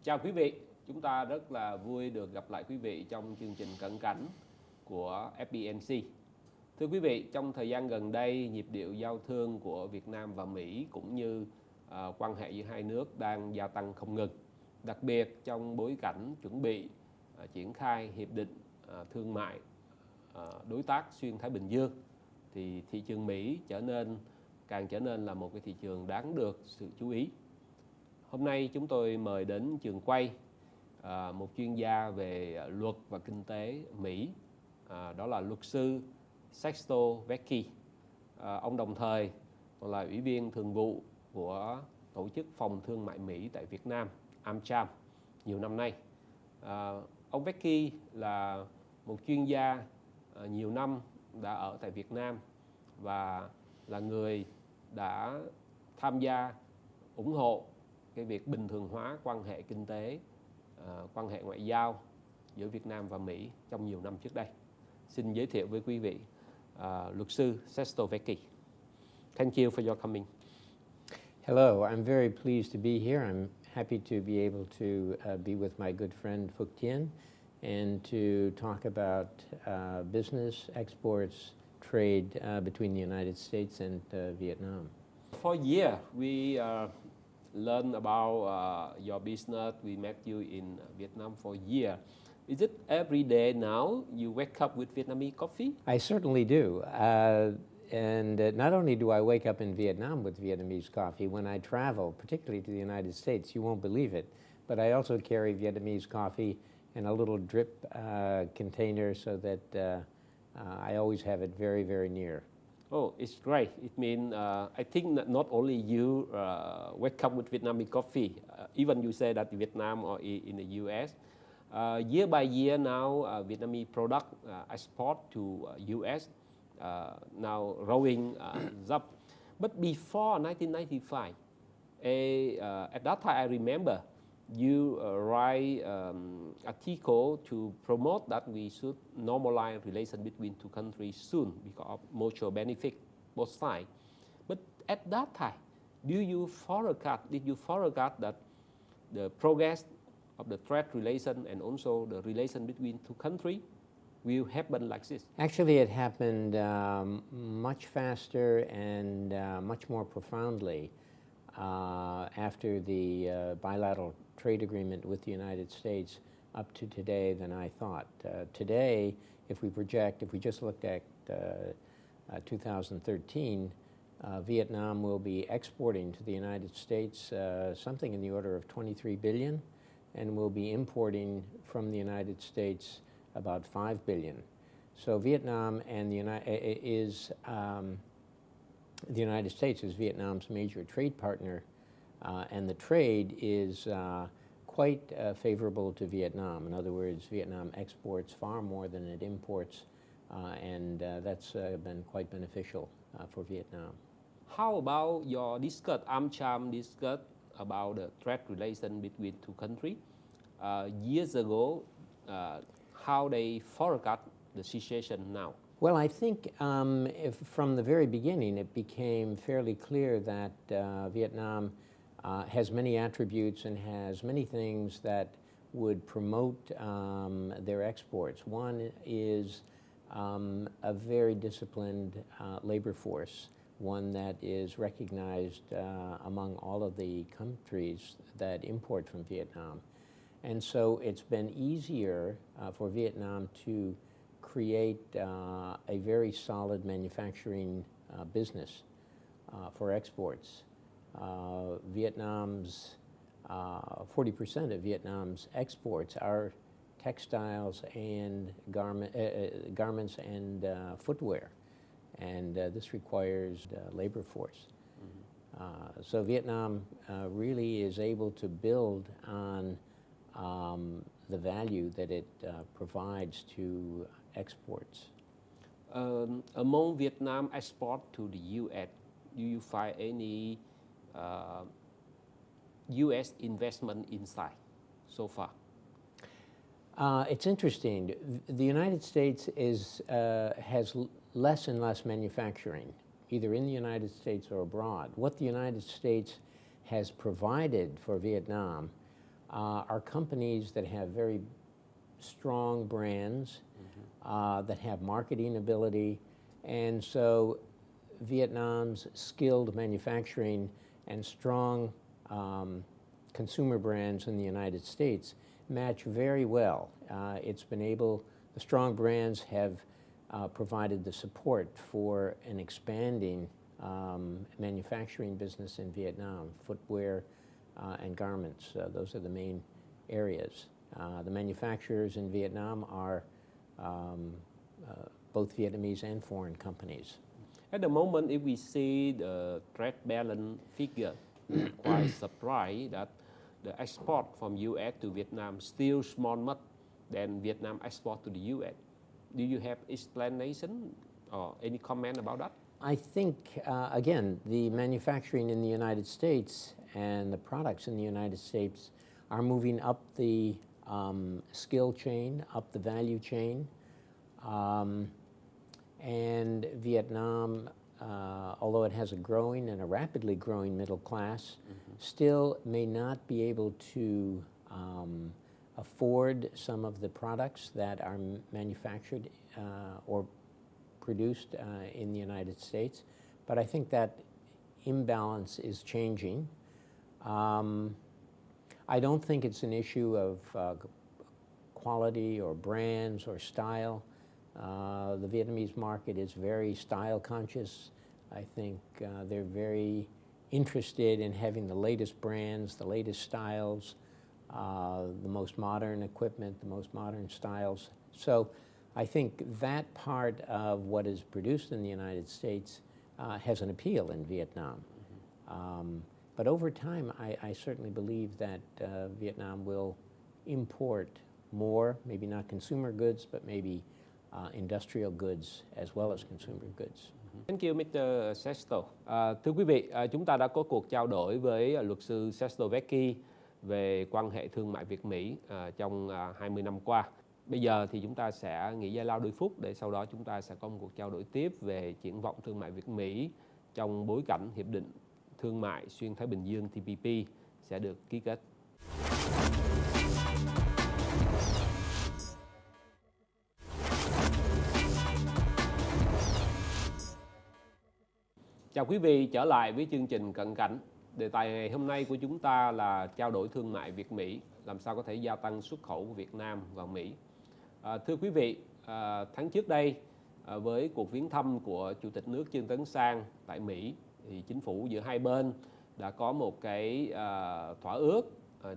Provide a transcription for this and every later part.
Chào quý vị, chúng ta rất là vui được gặp lại quý vị trong chương trình Cận Cảnh của FBNC. Thưa quý vị, trong thời gian gần đây, nhịp điệu giao thương của Việt Nam và Mỹ cũng như quan hệ giữa hai nước đang gia tăng không ngừng. Đặc biệt trong bối cảnh chuẩn bị triển khai hiệp định thương mại đối tác xuyên Thái Bình Dương, thì thị trường Mỹ càng trở nên là một cái thị trường đáng được sự chú ý. Hôm nay chúng tôi mời đến trường quay một chuyên gia về luật và kinh tế Mỹ, đó là luật sư Sexto Vecchi. Ông đồng thời còn là ủy viên thường vụ của Tổ chức Phòng Thương mại Mỹ tại Việt Nam, AmCham, nhiều năm nay. Ông Vecchi là một chuyên gia nhiều năm đã ở tại Việt Nam và là người đã tham gia ủng hộ cái việc bình thường hóa quan hệ kinh tế, quan hệ ngoại giao giữa Việt Nam và Mỹ trong nhiều năm trước đây. Xin giới thiệu với quý vị luật sư Sexto Vecchi. Thank you for your coming. Hello, I'm very pleased to be here. I'm happy to be able to be with my good friend Phúc Tien and to talk about business, exports, trade between the United States and Vietnam. For a year, we learn about your business. We met you in Vietnam for a year. Is it every day now you wake up with Vietnamese coffee? I certainly do. And not only do I wake up in Vietnam with Vietnamese coffee, when I travel, particularly to the United States, you won't believe it, but I also carry Vietnamese coffee in a little drip container so that I always have it very, very near. Oh, it's great. It means I think that not only you wake up with Vietnamese coffee, even you say that Vietnam or in the US, year by year now Vietnamese product export to US now growing up. But before 1995, at that time I remember you write article to promote that we should normalize relations between two countries soon because of mutual benefit both sides. But at that time, did you forecast that the progress of the trade relation and also the relation between two countries will happen like this? Actually, it happened much faster and much more profoundly after the bilateral trade agreement with the United States up to today than I thought. Today, if we just looked at 2013, Vietnam will be exporting to the United States something in the order of 23 billion, and will be importing from the United States about 5 billion. So Vietnam and the United States is Vietnam's major trade partner, and the trade is quite favorable to Vietnam. In other words, Vietnam exports far more than it imports, and that's been quite beneficial for Vietnam. How about your AmCham discuss about the trade relation between two countries? Years ago, how they forecast the situation now? Well, I think from the very beginning it became fairly clear that Vietnam has many attributes and has many things that would promote their exports. One is a very disciplined labor force, one that is recognized among all of the countries that import from Vietnam. And so it's been easier for Vietnam to create a very solid manufacturing business for exports. 40% of Vietnam's exports are textiles and garments and footwear, and this requires labor force. Mm-hmm. So Vietnam really is able to build on the value that it provides to exports. Among Vietnam export to the U.S., do you find any U.S. investment inside so far? It's interesting. The United States has less and less manufacturing, either in the United States or abroad. What the United States has provided for Vietnam are companies that have very strong brands, that have marketing ability, and so Vietnam's skilled manufacturing and strong consumer brands in the United States match very well. The strong brands have provided the support for an expanding manufacturing business in Vietnam, footwear and garments. Those are the main areas. The manufacturers in Vietnam are both Vietnamese and foreign companies. At the moment, if we see the trade balance figure, quite surprised that the export from US to Vietnam still smaller than Vietnam export to the US. Do you have explanation or any comment about that? I think, again, the manufacturing in the United States and the products in the United States are moving up the skill chain, up the value chain. And Vietnam, although it has a growing and a rapidly growing middle class, still may not be able to afford some of the products that are manufactured or produced in the United States. But I think that imbalance is changing. I don't think it's an issue of quality or brands or style. The Vietnamese market is very style conscious. I think they're very interested in having the latest brands, the latest styles, the most modern equipment, the most modern styles. So I think that part of what is produced in the United States has an appeal in Vietnam. But over time, I certainly believe that Vietnam will import more, maybe not consumer goods, but maybe industrial goods as well as consumer goods. Thank you, Mr. Sesto. Thưa quý vị, chúng ta đã có cuộc trao đổi với luật sư Sesto Vecchi về quan hệ thương mại Việt-Mỹ trong 20 năm qua. Bây giờ thì chúng ta sẽ nghỉ giải lao đôi phút để sau đó chúng ta sẽ có một cuộc trao đổi tiếp về triển vọng thương mại Việt-Mỹ trong bối cảnh Hiệp định Thương mại Xuyên Thái Bình Dương TPP sẽ được ký kết. Chào quý vị, trở lại với chương trình Cận Cảnh. Đề tài ngày hôm nay của chúng ta là trao đổi thương mại Việt-Mỹ, làm sao có thể gia tăng xuất khẩu của Việt Nam vào Mỹ. Thưa quý vị, tháng trước đây, với cuộc viếng thăm của Chủ tịch nước Trương Tấn Sang tại Mỹ, thì chính phủ giữa hai bên đã có một cái thỏa ước.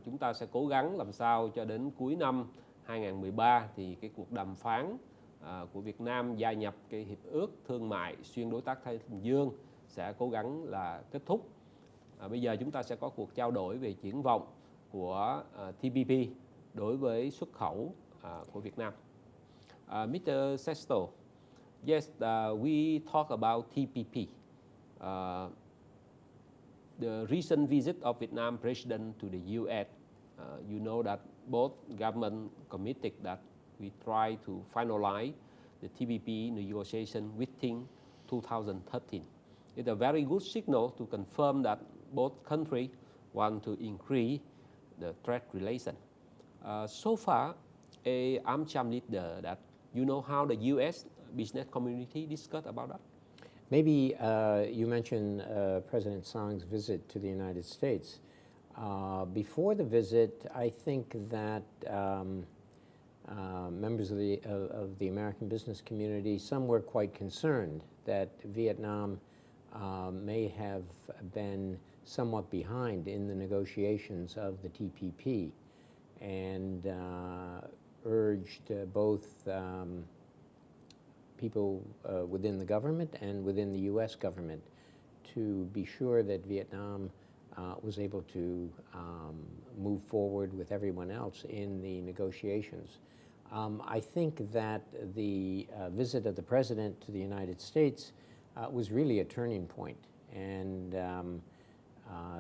Chúng ta sẽ cố gắng làm sao cho đến cuối năm 2013 thì cái cuộc đàm phán của Việt Nam gia nhập cái hiệp ước thương mại xuyên đối tác Thái Bình Dương sẽ cố gắng là kết thúc. Bây giờ chúng ta sẽ có cuộc trao đổi về triển vọng của TPP đối với xuất khẩu của Việt Nam. Mr. Sesto, yes, we talk about TPP. The recent visit of Vietnam President to the US, you know that both government committed that we try to finalize the TPP negotiation within 2013. It's a very good signal to confirm that both countries want to increase the trade relation. So far, I'm Cham leader that you know how the U.S. business community discussed about that. Maybe you mentioned President Sang's visit to the United States. Before the visit, I think that members of the American business community, some were quite concerned that Vietnam may have been somewhat behind in the negotiations of the TPP, and urged both people within the government and within the U.S. government to be sure that Vietnam was able to move forward with everyone else in the negotiations. I think that the visit of the President to the United States was really a turning point, and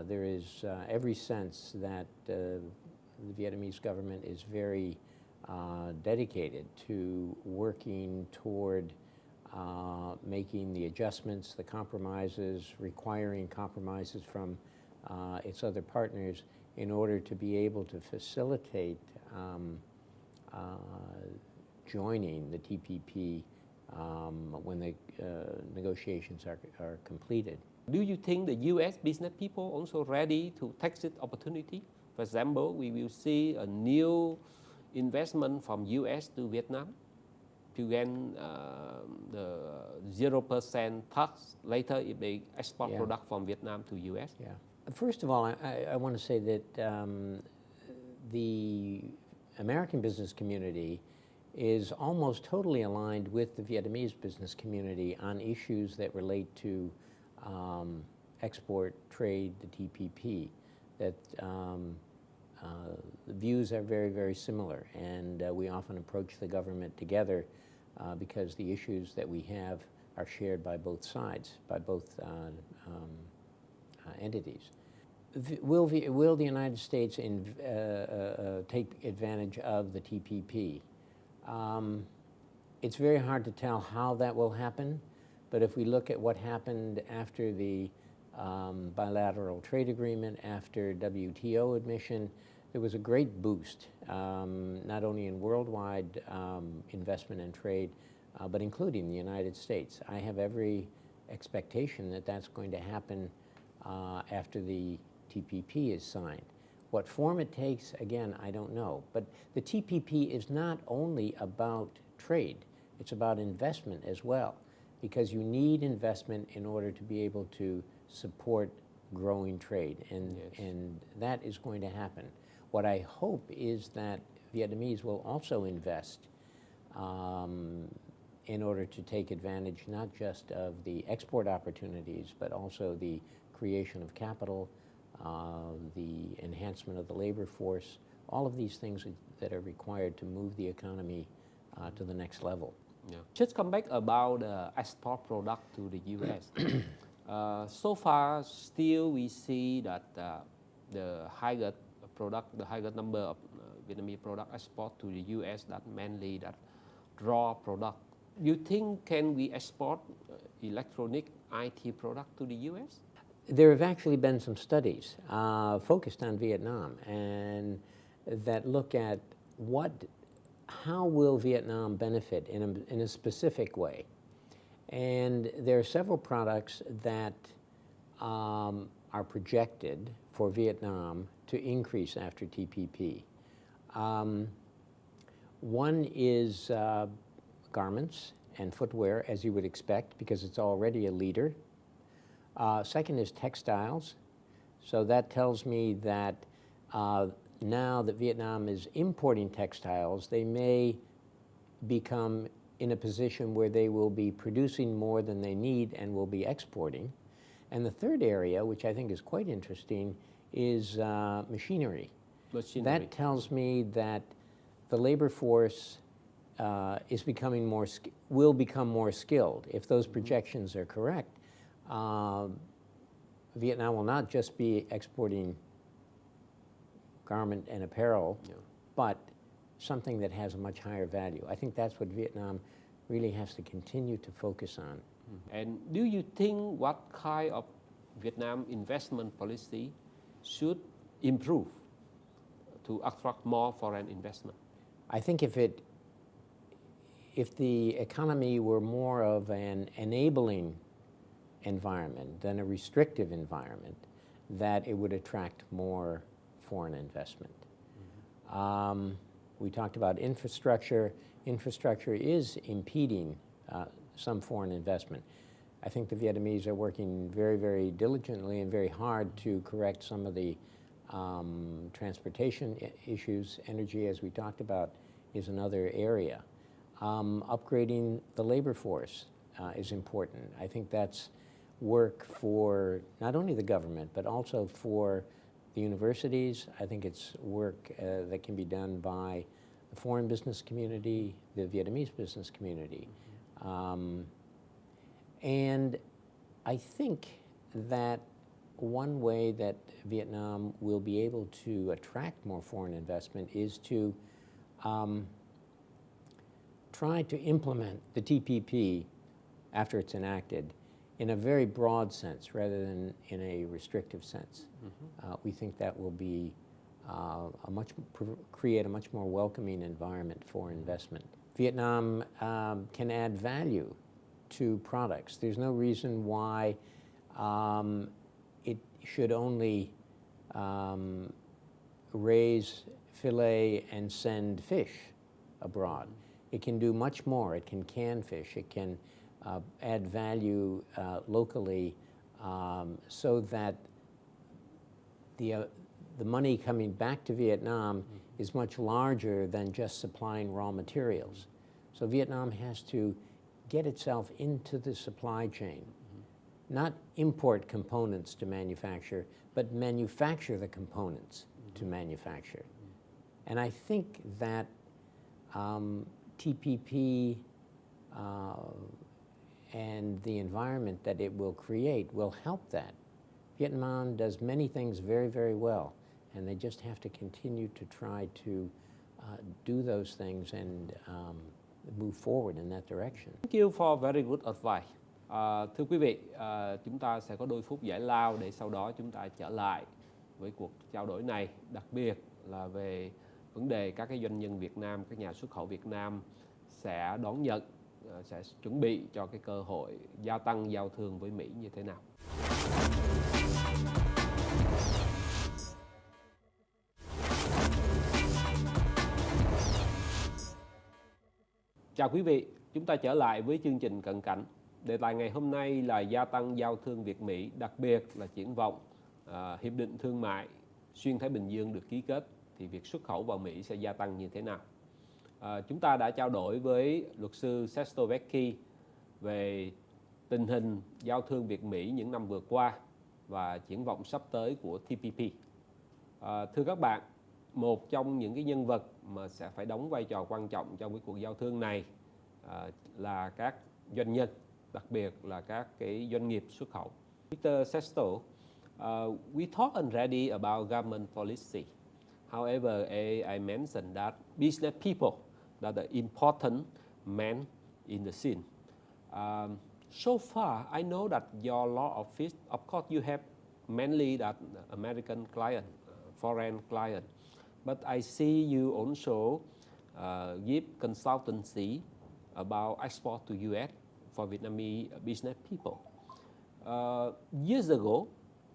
there is every sense that the Vietnamese government is very dedicated to working toward making the adjustments, the compromises, requiring compromises from its other partners in order to be able to facilitate joining the TPP when the negotiations are completed. Do you think the U.S. business people also ready to take this opportunity? For example, we will see a new investment from U.S. to Vietnam to gain the 0% tax later if they export Yeah. product from Vietnam to U.S. Yeah. First of all, I want to say that the American business community is almost totally aligned with the Vietnamese business community on issues that relate to export, trade, the TPP, that the views are very, very similar, and we often approach the government together because the issues that we have are shared by both sides, by both entities. Will the United States take advantage of the TPP? It's very hard to tell how that will happen, but if we look at what happened after the bilateral trade agreement, after WTO admission, there was a great boost, not only in worldwide investment and trade, but including the United States. I have every expectation that that's going to happen after the TPP is signed. What form it takes, again, I don't know. But the TPP is not only about trade, it's about investment as well, because you need investment in order to be able to support growing trade, and, Yes. and that is going to happen. What I hope is that Vietnamese will also invest in order to take advantage not just of the export opportunities, but also the creation of capital, the enhancement of the labor force, all of these things that are required to move the economy to the next level. Yeah. Just come back about the export product to the U.S. So far, still we see that the higher number of Vietnamese product export to the U.S. that mainly that raw product. You think can we export electronic IT product to the U.S.? There have actually been some studies focused on Vietnam and that look at how will Vietnam benefit in a specific way. And there are several products that are projected for Vietnam to increase after TPP. One is garments and footwear, as you would expect, because it's already a leader. Second is textiles. So that tells me that now that Vietnam is importing textiles, they may become in a position where they will be producing more than they need and will be exporting. And the third area, which I think is quite interesting, is machinery. That tells me that the labor force will become more skilled. If those projections are correct, Vietnam will not just be exporting garment and apparel, but something that has a much higher value. I think that's what Vietnam really has to continue to focus on. And do you think what kind of Vietnam investment policy should improve to attract more foreign investment? I think if the economy were more of an enabling environment than a restrictive environment, that it would attract more foreign investment. We talked about infrastructure. Infrastructure is impeding some foreign investment. I think the Vietnamese are working very, very diligently and very hard to correct some of the transportation issues. Energy, as we talked about, is another area. Upgrading the labor force is important. I think that's work for not only the government, but also for the universities. I think it's work that can be done by the foreign business community, the Vietnamese business community. And I think that one way that Vietnam will be able to attract more foreign investment is to try to implement the TPP after it's enacted in a very broad sense rather than in a restrictive sense. We think that will be create a much more welcoming environment for investment. Vietnam can add value to products. There's no reason why it should only raise, fillet, and send fish abroad. It can do much more. It can fish. It can add value locally so that the money coming back to Vietnam is much larger than just supplying raw materials. So Vietnam has to get itself into the supply chain, not import components to manufacture, but manufacture the components to manufacture. And I think that TPP and the environment that it will create will help that. Vietnam does many things very, very well, and they just have to continue to try to do those things and move forward in that direction. Thank you for very good advice. Thưa quý vị, chúng ta sẽ có đôi phút giải lao để sau đó chúng ta trở lại với cuộc trao đổi này, đặc biệt là về vấn đề các cái doanh nhân Việt Nam, các nhà xuất khẩu Việt Nam sẽ đón nhận, sẽ chuẩn bị cho cái cơ hội gia tăng giao thương với Mỹ như thế nào. Chào quý vị, chúng ta trở lại với chương trình Cận Cảnh. Đề tài ngày hôm nay là gia tăng giao thương Việt-Mỹ, đặc biệt là triển vọng Hiệp định Thương mại Xuyên Thái Bình Dương được ký kết thì việc xuất khẩu vào Mỹ sẽ gia tăng như thế nào? Chúng ta đã trao đổi với luật sư Sesto Vecchi về tình hình giao thương Việt-Mỹ những năm vừa qua và triển vọng sắp tới của TPP. Thưa các bạn, một trong những cái nhân vật mà sẽ phải đóng vai trò quan trọng trong cái cuộc giao thương này là các doanh nhân, đặc biệt là các cái doanh nghiệp xuất khẩu. Mr. Sesto, we talked already about government policy. However, I mentioned that business people that are important men in the scene. So far, I know that your law office, of course, you have mainly that American client, foreign client, but I see you also give consultancy about export to U.S. for Vietnamese business people. Years ago,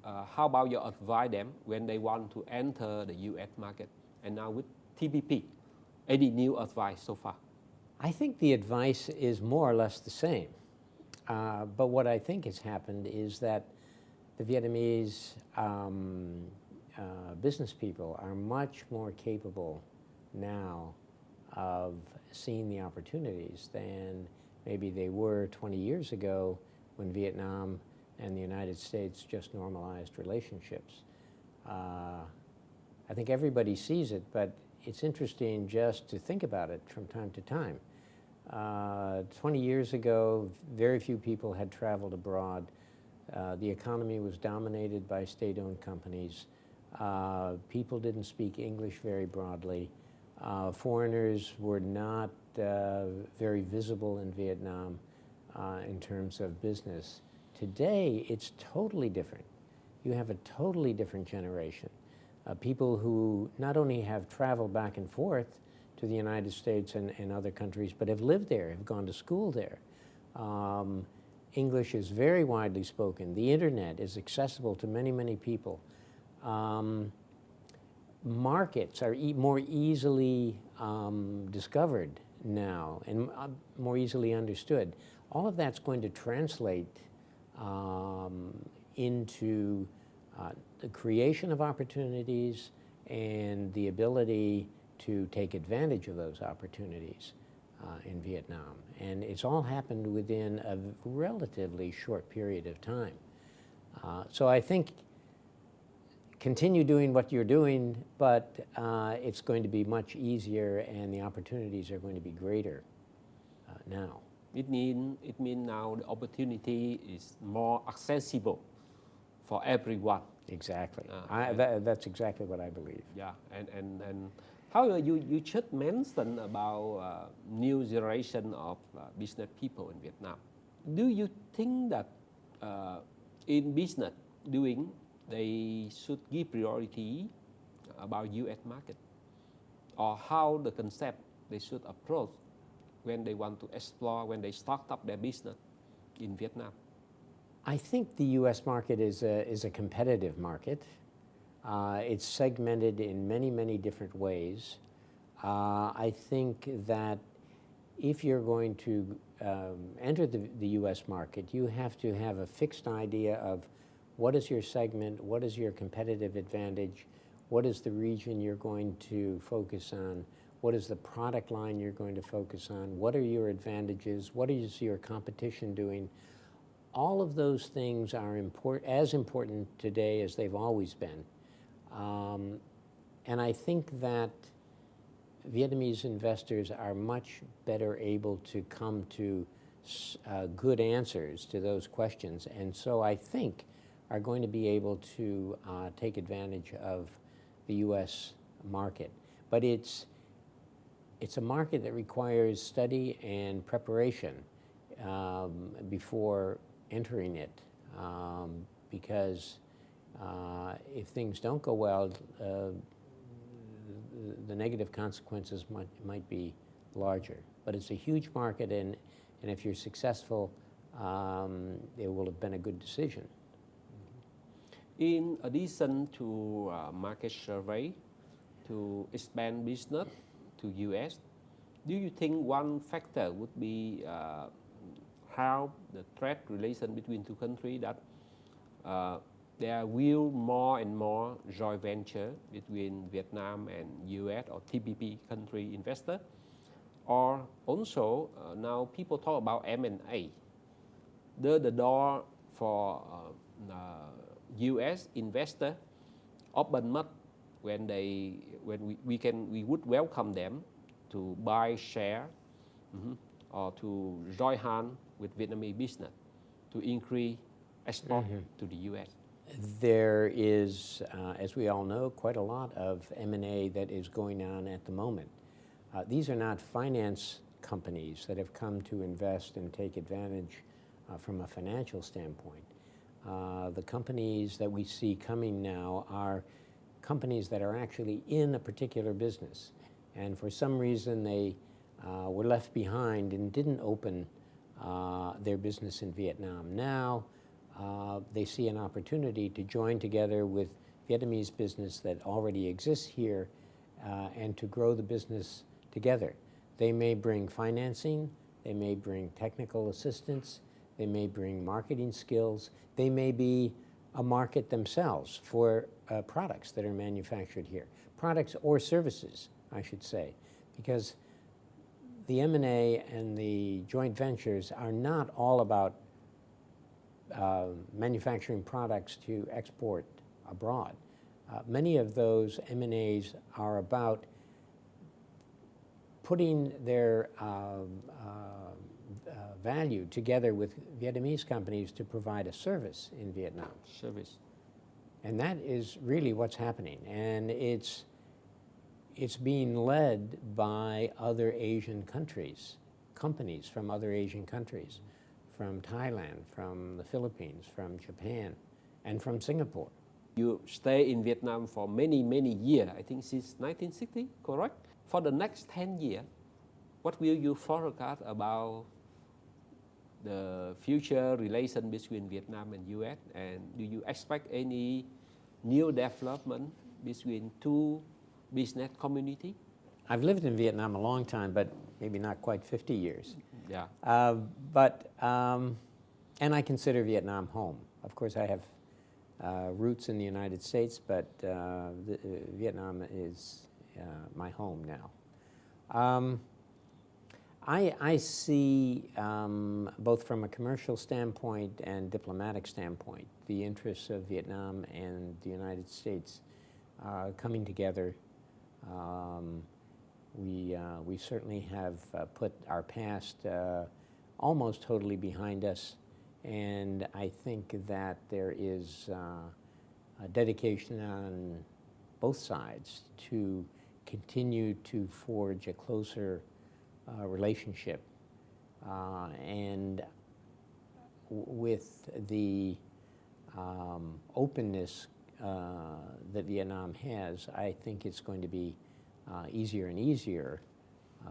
how about your advice them when they want to enter the U.S. market? And now with TPP, any new advice so far? I think the advice is more or less the same. But what I think has happened is that the Vietnamese business people are much more capable now of seeing the opportunities than maybe they were 20 years ago when Vietnam and the United States just normalized relationships. I think everybody sees it, but it's interesting just to think about it from time to time. 20 years ago, very few people had traveled abroad. The economy was dominated by state-owned companies. People didn't speak English very broadly. Foreigners were not very visible in Vietnam in terms of business. Today, it's totally different. You have a totally different generation. People who not only have traveled back and forth to the United States and other countries, but have lived there, have gone to school there. English is very widely spoken. The internet is accessible to many, many people. Markets are more easily discovered now and more easily understood. All of that's going to translate into the creation of opportunities and the ability to take advantage of those opportunities in Vietnam. And it's all happened within a relatively short period of time. So I think continue doing what you're doing, but it's going to be much easier and the opportunities are going to be greater now. It mean now the opportunity is more accessible for everyone. Exactly. That's exactly what I believe. Yeah, and however, you should mention about new generation of business people in Vietnam. Do you think that in business doing, they should give priority about U.S. market, or how the concept they should approach when they want to explore, when they start up their business in Vietnam? I think the U.S. market is a competitive market. It's segmented in many, many different ways. I think that if you're going to enter the U.S. market, you have to have a fixed idea of what is your segment, what is your competitive advantage, what is the region you're going to focus on, what is the product line you're going to focus on, what are your advantages, what is your competition doing. All of those things are as important today as they've always been. And I think that Vietnamese investors are much better able to come to good answers to those questions, and so I think are going to be able to take advantage of the U.S. market. But it's a market that requires study and preparation before entering it, because if things don't go well, the negative consequences might be larger. But it's a huge market, and if you're successful, it will have been a good decision. In addition to market survey, to expand business to U.S., do you think one factor would be how the trade relation between two countries, that there will more and more joint venture between Vietnam and U.S. or TPP country investor? Or also now people talk about M&A. The door for U.S. investor open much when we would welcome them to buy share or to join hand with Vietnamese business to increase export to the U.S. There is, as we all know, quite a lot of M&A that is going on at the moment. These are not finance companies that have come to invest and take advantage from a financial standpoint. The companies that we see coming now are companies that are actually in a particular business, and for some reason they were left behind and didn't open their business in Vietnam. Now they see an opportunity to join together with Vietnamese business that already exists here and to grow the business together. They may bring financing, they may bring technical assistance, they may bring marketing skills, they may be a market themselves for products that are manufactured here. Products or services, I should say, because the M&A and the joint ventures are not all about manufacturing products to export abroad. Many of those M&As are about putting their value together with Vietnamese companies to provide a service in Vietnam. Service. And that is really what's happening. And it's being led by other Asian countries, companies from other Asian countries, from Thailand, from the Philippines, from Japan, and from Singapore. You stay in Vietnam for many, many years, I think since 1960, correct? For the next 10 years, what will you forecast about the future relation between Vietnam and U.S.? And do you expect any new development between two business community? I've lived in Vietnam a long time, but maybe not quite 50 years. Yeah. And I consider Vietnam home. Of course, I have roots in the United States, but Vietnam is my home now. I see, both from a commercial standpoint and diplomatic standpoint, the interests of Vietnam and the United States coming together. We certainly have put our past almost totally behind us, and I think that there is a dedication on both sides to continue to forge a closer relationship. And with the openness that Vietnam has, I think it's going to be easier and easier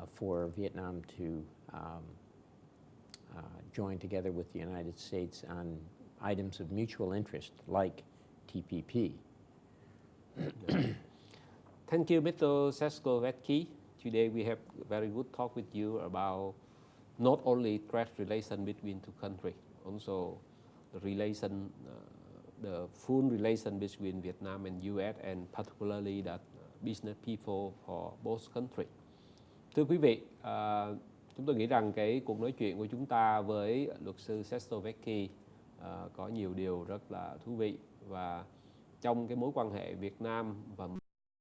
for Vietnam to join together with the United States on items of mutual interest like TPP. Thank you, Mr. Seskovetsky. Today we have very good talk with you about not only trade relation between two countries, also the relation, the full relation between Vietnam and US, and particularly that business people for both countries. Thưa quý vị, chúng tôi nghĩ rằng cái cuộc nói chuyện của chúng ta với luật sư Seskovetsky có nhiều điều rất là thú vị, và trong cái mối quan hệ Việt Nam và